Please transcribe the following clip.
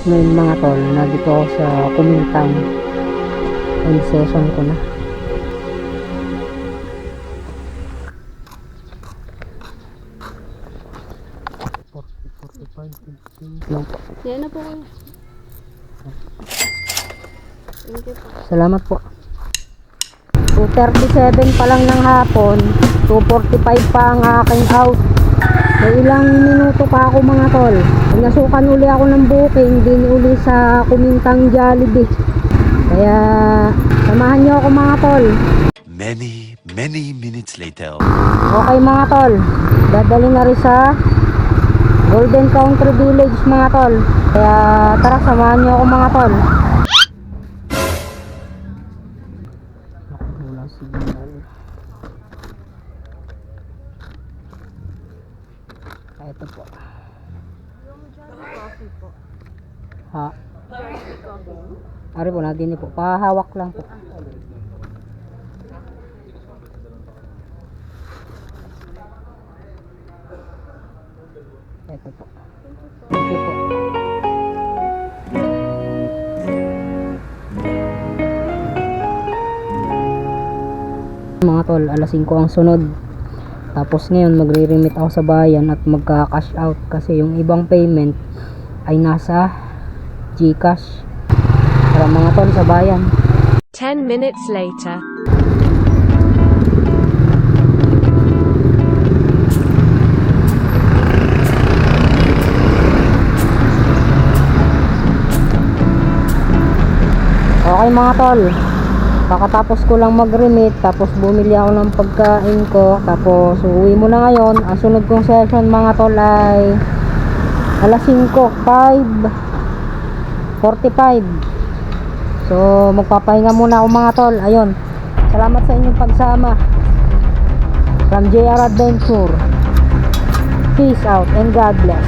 Ngayon mga tol, nandito ako sa Kumintang. End session ko na. Lang po. Yan na po kayo. Thank you po. Salamat po. 2:37 pa lang ng hapon, 2:45 pa ang aking out. May ilang minuto pa ako mga tol. Nasukan uli ako ng booking din uli sa Kumintang Jollibee. Kaya samahan niyo ako mga tol. Many minutes later. Okay mga tol, dadali na rin sa Golden Country Village mga tol. Kaya tara, samahan niyo ako mga tol. Wala signal. Ito po. Ha? Ari po natin po. Pahawak lang po. Ito po. Thank you po. Mga tol, alas 5 ang sunod. Tapos ngayon magre-remit ako sa bayan at magka-cash out kasi yung ibang payment ay nasa GCash. Tara mga tol, sa bayan. 10 minutes later. Okay mga tol, kakatapos ko lang mag-remit, tapos bumili ako ng pagkain ko, tapos uwi mo na ngayon. Ang sunod kong session mga tol ay alas 5:45. So magpapahinga muna ako mga tol. Ayun, salamat sa inyong pagsama. From JR Adventure, peace out and God bless.